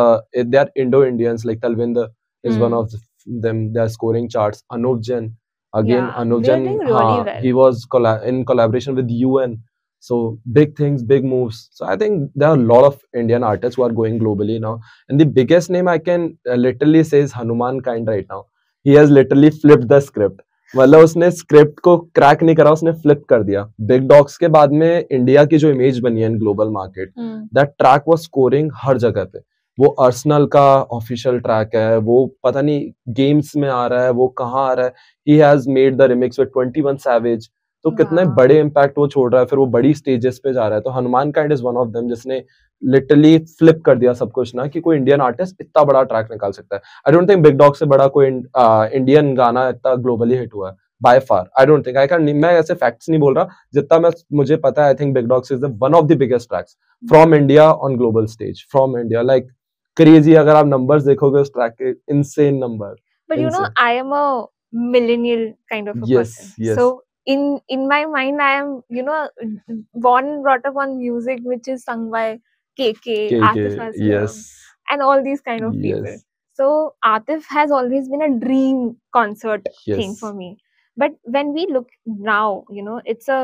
they are Indo-Indians, like Talvinder is one of them. They are scoring charts. Anup Jain, again, Anup Jain, well. He was in collaboration with UN. So big things, big moves. So I think there are a lot of Indian artists who are going globally now. And the biggest name I can literally say is Hanuman Kind right now. He has literally flipped the script. मतलब उसने स्क्रिप्ट को क्रैक नहीं करा, उसने फ्लिप कर दिया। बिग डॉग्स के बाद में इंडिया की जो इमेज बनी है in global market, that track was scoring हर जगह पे। वो अर्सेनल का ऑफिशियल ट्रैक है, वो पता नहीं गेम्स में आ रहा है, वो कहाँ आ रहा है। He has made the remix with 21 savage. तो कितने बड़े इम्पैक्ट वो छोड़ रहा है, फिर वो बड़ी स्टेजेस पे जा रहा है। तो Hanuman kind is one of them जिसने लिटरली फ्लिप कर दिया सब कुछ ना, कि कोई इंडियन आर्टिस्ट इतना बड़ा ट्रैक निकाल सकता है। I don't think big dog से बड़ा कोई इंडियन गाना इतना ग्लोबली हिट हुआ है by far. I don't think, I can, मैं ऐसे फैक्ट्स नहीं बोल रहा, जितना मैं मुझे पता है, I think big dogs is one of the biggest tracks from India on global stage, from India, like crazy. अगर आप नंबर्स देखोगे उस ट्रैक के, insane number. But you no, I am a millennial kind of a person, so in my mind I am, you know, born and brought up on music which is sung by KK, Atif Aslam, and all these kind of people. So Atif has always been a dream concert thing for me. But when we look now, you know, it's a,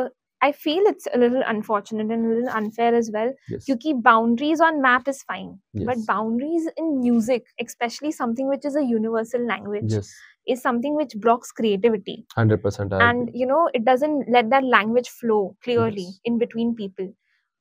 I feel it's a little unfortunate and a little unfair as well. Yes. Because boundaries on map is fine, Yes. but boundaries in music, especially something which is a universal language, Yes. is something which blocks creativity. 100%. And it doesn't let that language flow clearly Yes. in between people.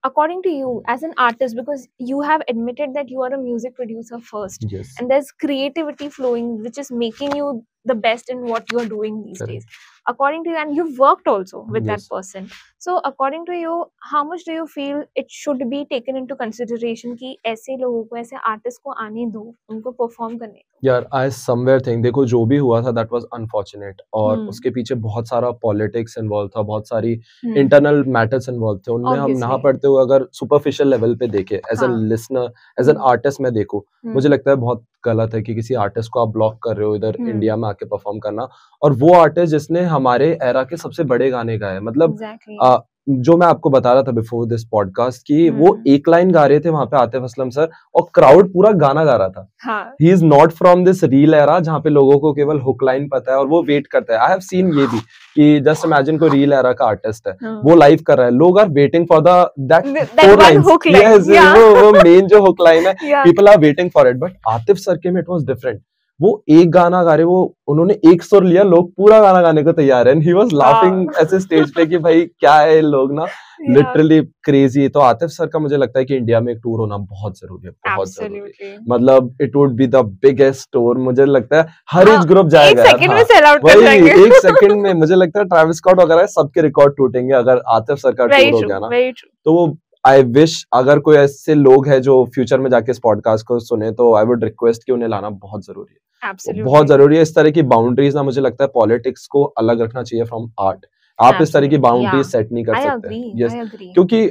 According to you, as an artist, because you have admitted that you are a music producer first, Yes. and there's creativity flowing, which is making you the best in what you are doing these Correct. days. According to you, and you've worked also with that Yes. person. So according to you, how much do you feel it should be taken into consideration कि ऐसे लोगों को, ऐसे आर्टिस्ट को आने दो, उनको परफॉर्म करने दो? यार आई समवेयर थिंक, देखो जो भी हुआ था दैट वाज अनफॉर्चुनेट, और उसके पीछे बहुत सारा पॉलिटिक्स इन्वॉल्व था, बहुत सारी इंटरनल मैटर्स इन्वॉल्व थे, उनमें हम ना Obviously. पढ़ते हुए अगर सुपरफिशियल लेवल पे देखे एज एन हाँ. लिसनर, एज एन आर्टिस्ट मैं देखूं, मुझे लगता है बहुत गलत है कि किसी आर्टिस्ट को आप ब्लॉक कर रहे हो इधर इंडिया में आके परफॉर्म करना, और वो आर्टिस्ट जिसने हमारे एरा के सबसे बड़े गाने गाए, मतलब Exactly. जो मैं आपको बता रहा था बिफोर दिस पॉडकास्ट कि वो एक लाइन गा रहे थे वहां पे आतिफ असलम सर, और क्राउड पूरा गाना गा रहा था. He is not from this reel era जहाँ पे लोगों को केवल हुक लाइन पता है और वो वेट करता है. आई हैव सीन ये भी कि जस्ट इमेजिन कोई रील एरा का आर्टिस्ट है, वो लाइव कर रहा है, लोग are waiting for the that four lines, yes वो मेन जो हुक लाइन है, people are waiting for it. But Atif sir के में इट वाज डिफरेंट. वो एक गाना गा रहे, वो उन्होंने एक सुर लिया, लोग पूरा गाना गाने को तैयार है. ही वाज लाफिंग ऐसे स्टेज पे कि भाई क्या है लोग ना, लिटरली क्रेजी. तो आतिफ सर का मुझे लगता है कि इंडिया में एक टूर होना बहुत जरूरी है, बहुत जरूरी है. मतलब it would be the biggest tour. मुझे लगता है हर एज ग्रुप जाएगा. एक सेकंड में मुझे लगता है ट्रैविस स्कॉट वगैरह सबके रिकॉर्ड टूटेंगे अगर आतिफ सर का टूर हो गया ना. तो वो आई विश अगर कोई ऐसे लोग हैं जो फ्यूचर में जाके इस पॉडकास्ट को सुने, तो आई वुड रिक्वेस्ट कि उन्हें लाना बहुत जरूरी है. Absolutely. बहुत जरूरी है. इस तरह की बाउंड्रीज ना मुझे लगता है पॉलिटिक्स को अलग रखना चाहिए फ्रॉम आर्ट. आप इस तरह की बाउंड्रीज सेट नहीं कर सकते. यस, क्योंकि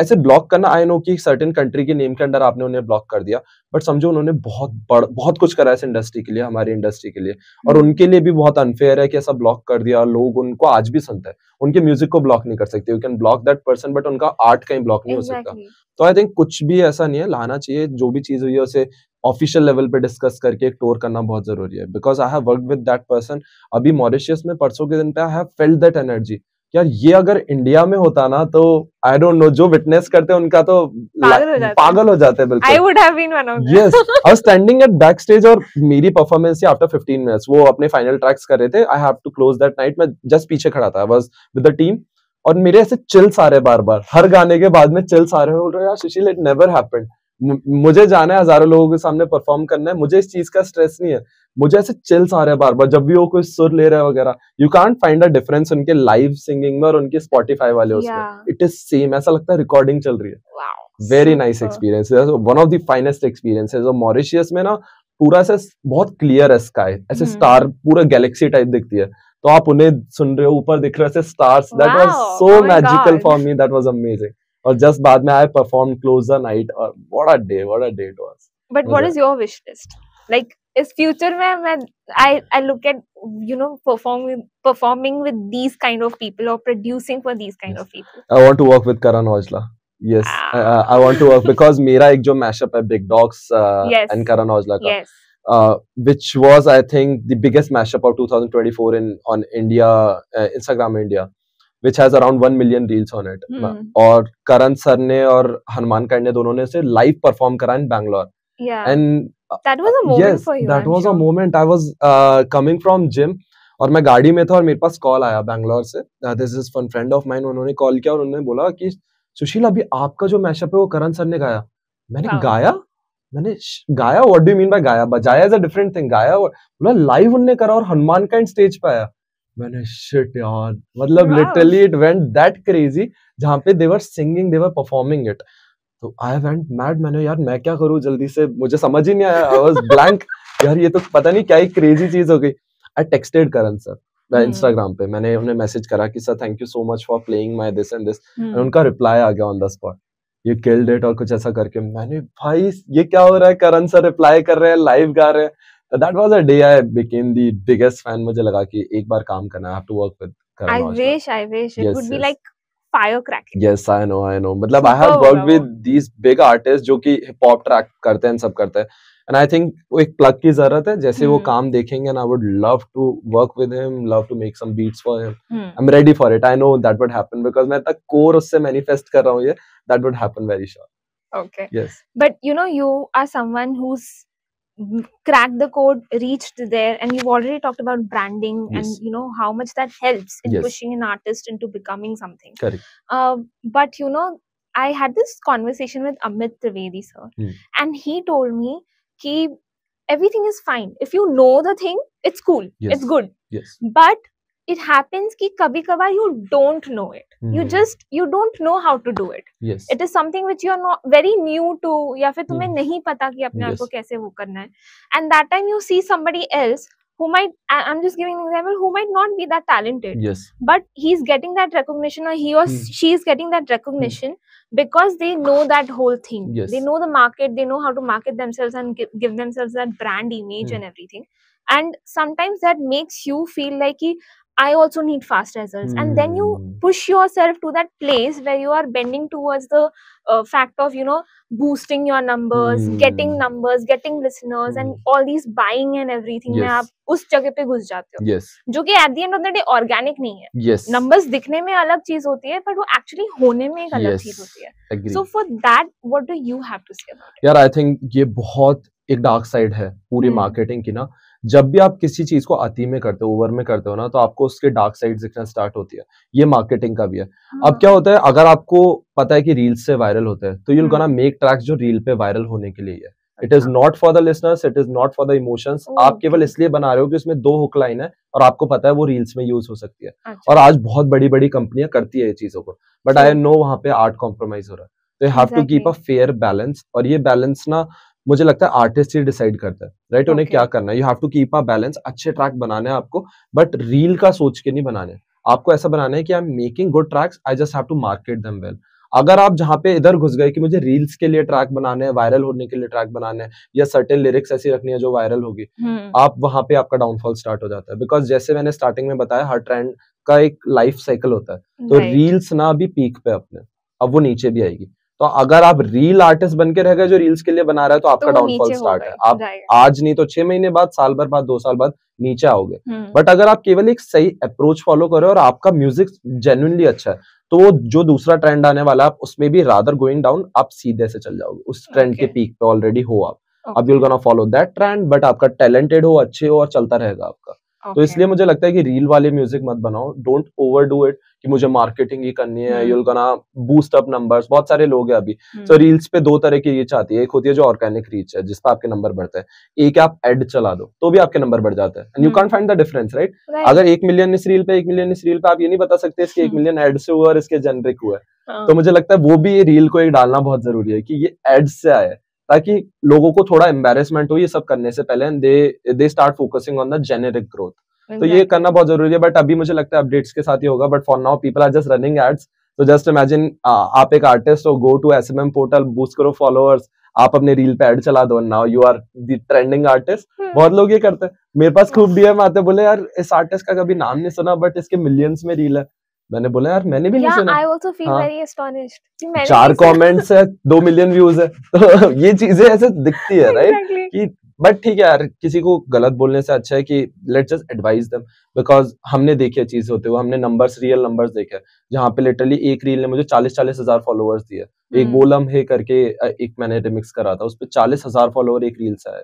ऐसे ब्लॉक करना, आई नो कि सर्टेन कंट्री के नेम के अंडर आपने उन्हें ब्लॉक कर दिया, बट समझो उन्होंने बहुत कुछ करा इस इंडस्ट्री के लिए, हमारी इंडस्ट्री के लिए, और उनके लिए भी बहुत अनफेयर है कि ऐसा ब्लॉक कर दिया. लोग उनको आज भी सुनते हैं, उनके म्यूजिक को ब्लॉक नहीं कर सकते. You can block that person, but उनका आर्ट कहीं ब्लॉक नहीं हो सकता. तो आई थिंक कुछ भी ऐसा नहीं है, लाना चाहिए. जो भी चीज हुई है उसे ऑफिशियल लेवल पे डिस्कस करके एक टूर करना बहुत जरूरी है. Because I have worked with that person. अभी मॉरिशस में परसों के दिन पे I have felt that energy. यार ये अगर इंडिया में होता ना, तो आई डोंट नो, जो विटनेस करते हैं उनका तो पागल हो जाते हैं बिल्कुल. I would have been one of them. Yes, I was standing at backstage और मेरी परफॉर्मेंस थी आफ्टर 15 मिनट्स. वो अपने फाइनल ट्रैक्स कर रहे थे. I have to close that night. मैं जस्ट पीछे खड़ा था, I was with the team, और मेरे ऐसे चिल्स आ रहे बार हर गाने के बाद में चिल्स आ रहे. बोल रहे यार सुशील, इट नेवर हैपेंड. मुझे जाना है, हजारों लोगों के सामने परफॉर्म करना है, मुझे इस चीज का स्ट्रेस नहीं है. मुझे ऐसे चिल्स आ रहे हैं बार जब भी वो कोई सुर ले रहा है वगैरह. You can't find a difference उनके लाइव सिंगिंग में और उनके स्पॉटिफाई वाले उसमें. इट इज सेम, ऐसा लगता है रिकॉर्डिंग चल रही है. Very nice experience, one of the finest experiences. और मॉरिशियस में ना पूरा ऐसे बहुत क्लियर है स्काई, ऐसे स्टार पूरा गैलेक्सी टाइप दिखती है. तो आप उन्हें सुन रहे हो, ऊपर दिख रहे हैं stars. That was so magical for me, that was amazing. और जस्ट बाद में I perform close the night, और what a day it was. But what is your wish list? Like इस फ्यूचर में मैं I look at performing with these kind of people or producing for these kind of people. I want to work with Karan Aujla. Yes, I want to work because मेरा एक जो mashup है Big Dogs and Karan Aujla का, which was I think the biggest mashup of 2024 on India, Instagram India, which has around 1 million reels on it. और करण सर ने और हनुमान काइंड ने दोनों ने से live perform करा in Bangalore. And that was a moment for you. That was a moment. I was coming from gym और मैं गाड़ी में था और मेरे पास कॉल आया बैंगलोर से. This is one friend of mine. उन्होंने कॉल किया और उन्होंने बोला कि सुशील अभी आपका जो मैशअप है वो करण सर ने गाया. मैंने गाया what do you mean by गाया? बजाया इज अ डिफरेंट थिंग. गाया बोला लाइव उन्होंने करा और हनुमान काइंड स्टेज पे आया. मैंने शिट यार, मतलब literally it went that crazy. जहाँ पे they were singing, they were performing it. तो आई वेंट मैड. मैंने यार मैं क्या करूं जल्दी से, मुझे समझ ही नहीं आया. I was blank. यार ये तो पता नहीं क्या ही क्रेजी चीज हो गई. I texted Karan sir Instagram पे. मैंने उन्हें मैसेज करा कि sir thank you so much for playing my this and this. उनका रिप्लाई आ गया on the spot, you killed it और कुछ ऐसा करके. मैंने भाई ये क्या हो रहा है, करण सर रिप्लाई कर रहे हैं, लाइव गा रहे हैं. That was a day I became the biggest fan. मुझे लगा कि एक बार काम करना, I have to work with Karan. I wish it would be like firecracking. Yes, I know. मतलब I have worked with these big artists जो कि hip hop track करते हैं, सब करते हैं. And I think वो एक plug की जरूरत है. जैसे वो काम देखेंगे, and I would love to work with him, love to make some beats for him. I'm ready for it. I know that would happen because मैं तक core उससे manifest कर रहा हूँ ये. That would happen very sure. Okay. Yes. But you know, you are someone who's cracked the code, reached there, and you've already talked about branding and you know how much that helps in pushing an artist into becoming something. Correct. But you know, I had this conversation with Amit Trivedi sir, and he told me that everything is fine if you know the thing, it's cool, it's good. Yes. But it happens कि कभी कभार you don't know it. You don't know how to do it. Yes. It is something which you are not very new to, या फिर तुम्हें नहीं पता कि अपने आप को कैसे वो करना है. And that time you see somebody else who might, I'm just giving an example, who might not be that talented. Yes. But he's getting that recognition, or he or she is getting that recognition because they know that whole thing. Yes. They know the market, they know how to market themselves and give themselves that brand image and everything. And sometimes that makes you feel like I also need fast results, and then you push yourself to that place where you are bending towards the fact of, you know, boosting your numbers, getting numbers, getting listeners, and all these buying and everything. में आप उस जगह पे घुस जाते हो, जो कि at the end of the day organic नहीं है. Numbers दिखने में अलग चीज होती है, पर वो actually होने में एक अलग चीज होती है. So for that, what do you have to say about it? यार, I think ये बहुत एक डार्क साइड है पूरी मार्केटिंग की ना. जब भी आप किसी चीज को अति में करते हो, ओवर में करते हो ना, तो आपको उसके डार्क साइड दिखना स्टार्ट होती है. ये मार्केटिंग का भी है. अब क्या होता है, अगर आपको पता है कि रील्स से वायरल होते हैं, तो you will gonna make tracks जो रील पे वायरल होने के लिए है. It is not for the listeners, it is not for the emotions. आप केवल इसलिए बना रहे हो कि उसमें 2 हुक लाइन है और आपको पता है वो रील्स में यूज हो सकती है. और आज बहुत बड़ी बड़ी कंपनियां करती है ये चीजों को, बट आई नो वहां पे आर्ट कॉम्प्रोमाइज हो रहा है. तो you have to keep a fair balance. और ये बैलेंस ना मुझे लगता है आर्टिस्ट ही डिसाइड करता है, राइट? उन्हें क्या करना है. You have to keep a balance. अच्छे ट्रैक बनाने हैं आपको, बट रील का सोच के नहीं बनाने. आपको ऐसा बनाना है कि I am making good tracks, I just have to market them well. अगर आप जहां पे इधर घुस गए कि मुझे रील्स के लिए ट्रैक बनाने हैं, वायरल होने के लिए ट्रैक बनाने हैं, या सर्टेन लिरिक्स ऐसी रखनी है जो वायरल होगी, आप वहां पे आपका डाउनफॉल स्टार्ट हो जाता है. बिकॉज जैसे मैंने स्टार्टिंग में बताया, हर ट्रेंड का एक लाइफ साइकिल होता है. तो रील्स ना अभी पीक पे अपने, अब वो नीचे भी आएगी. तो अगर आप रील आर्टिस्ट बन के रह गए जो रील्स के लिए बना रहा है, तो आपका डाउनफॉल स्टार्ट है. आप आज नहीं तो 6 महीने बाद, साल भर बाद, 2 साल बाद नीचे आओगे. बट अगर आप केवल एक सही अप्रोच फॉलो करो और आपका म्यूजिक जेन्युइनली अच्छा है, तो जो दूसरा ट्रेंड आने वाला है, आप उसमें भी रादर गोइंग डाउन, आप सीधे से चल जाओगे. उस ट्रेंड के पीक पे ऑलरेडी हो आप. अब you will gonna follow that trend, but आपका टैलेंटेड हो, अच्छे हो, और चलता रहेगा आपका. तो इसलिए मुझे लगता है कि रील वाले म्यूजिक मत बनाओ. डोंट ओवरडू इट कि मुझे मार्केटिंग ही करनी है. You will gonna boost up numbers. बहुत सारे लोग हैं अभी. सो रील्स पे 2 तरह की रीच आती है. एक होती है जो ऑर्गेनिक रीच है, जिस पे आपके नंबर बढ़ते हैं. एक आप एड चला दो तो भी आपके नंबर बढ़ जाते हैं. And you can't find the difference, right? अगर 1 मिलियन इस रील पे, 1 मिलियन इस रील पे, आप ये नहीं बता सकते इसके 1 मिलियन एड से हुआ और इसके जेनरिक हुआ है. तो मुझे लगता है वो भी रील को एक डालना बहुत जरूरी है कि ये एड्स से आए, ताकि लोगों को थोड़ा एम्बेरसमेंट हो ये सब करने से पहले. They start focusing on the generic growth. तो ये करना बहुत जरूरी है. बट अभी मुझे लगता है अपडेट्स के साथ ही होगा. But for now people are just running ads. तो जस्ट इमेजिन, आप एक आर्टिस्ट हो, go to SMM portal, boost करो फॉलोअर्स, आप अपने रील पे एड चला दो, now you are the trending artist. बहुत लोग ये करते हैं. मेरे पास खूब डीएम आते, बोले यार इस आर्टिस्ट का कभी नाम नहीं सुना, बट इसके मिलियंस में रील है. मैंने बोला यार मैंने भी नहीं सुना. I also feel very astonished. 4 comments है, 2 मिलियन व्यूज है. तो ये चीजें ऐसे दिखती है, राइट? कि बट ठीक है यार, किसी को गलत बोलने से अच्छा है कि let's just advise them. Because हमने देखी चीज होते हुए, हमने नंबर्स, रियल नंबर्स देखे, जहाँ पे लिटरली एक रील ने मुझे 40-40 हजार फॉलोअर्स दिए. एक बोलम है करके एक मैंने रिमिक्स करा था, उस पे 40 हजार फॉलोअर एक रील से आए.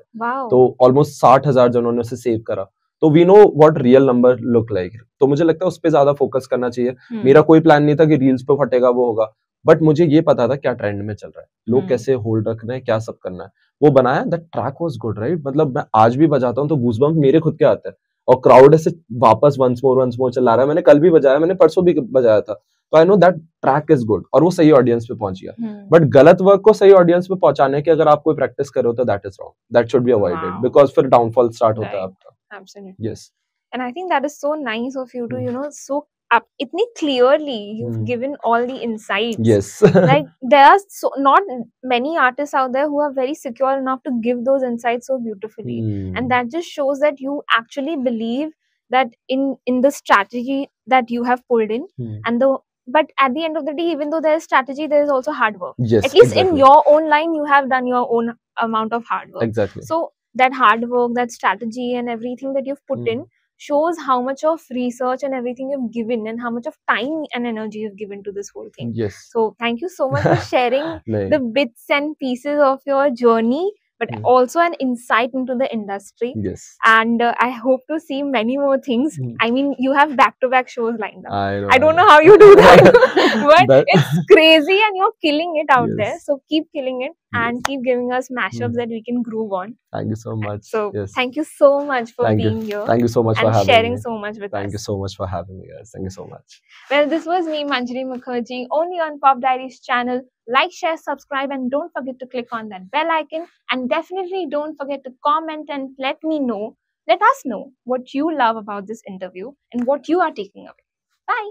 तो ऑलमोस्ट 60 हजार जनों ने उसे सेव करा. तो we know what real number look like. तो मुझे लगता है उस पे ज्यादा फोकस करना चाहिए. मेरा कोई प्लान नहीं था कि रील्स पे फटेगा वो होगा, बट मुझे ये पता था क्या ट्रेंड में चल रहा है, लोग कैसे होल्ड रखना है, क्या सब करना है. वो बनाया, that track was good, right? मतलब मैं आज भी बजाता हूँ तो गूज़बम्प मेरे खुद के आते हैं, और क्राउड ऐसे वापस वंस मोर चला रहा है. मैंने कल भी बजाया, मैंने परसों भी बजाया था. तो I know that track is good, और वो सही ऑडियंस पे पहुंच गया. बट गलत वर्क को सही ऑडियंस पे पहुंचाने की अगर आप कोई प्रैक्टिस करो तो that is wrong. That should be avoided, because फिर डाउनफॉल स्टार्ट होता है आपका. Absolutely. Yes. And I think that is so nice of you to, you know, so up itni clearly you've given all the insights. Yes. Like there are so not many artists out there who are very secure enough to give those insights so beautifully. And that just shows that you actually believe that in the strategy that you have pulled in, and the but at the end of the day, even though there is strategy, there is also hard work. Yes, At least in exactly. your own line, you have done your own amount of hard work. Exactly. So that hard work, that strategy and everything that you've put in shows how much of research and everything you've given and how much of time and energy you've given to this whole thing. Yes. So thank you so much for sharing नहीं. the bits and pieces of your journey, but also an insight into the industry. Yes. And I hope to see many more things. I mean, you have back-to-back shows lined up. I know. I don't know how you do that, but That- it's crazy and you're killing it out Yes. there. So keep killing it and keep giving us mashups that we can groove on. Thank you so much. So Yes. thank you so much for Thank you. being here Thank you so much for and having sharing me. so much with Thank you us. so much for having me, guys. Thank you so much. Well, this was me, Manjari Mukherjee, only on Pop Diaries channel. Like, share, subscribe, and don't forget to click on that bell icon. And definitely don't forget to comment and let us know what you love about this interview and what you are taking away. Bye.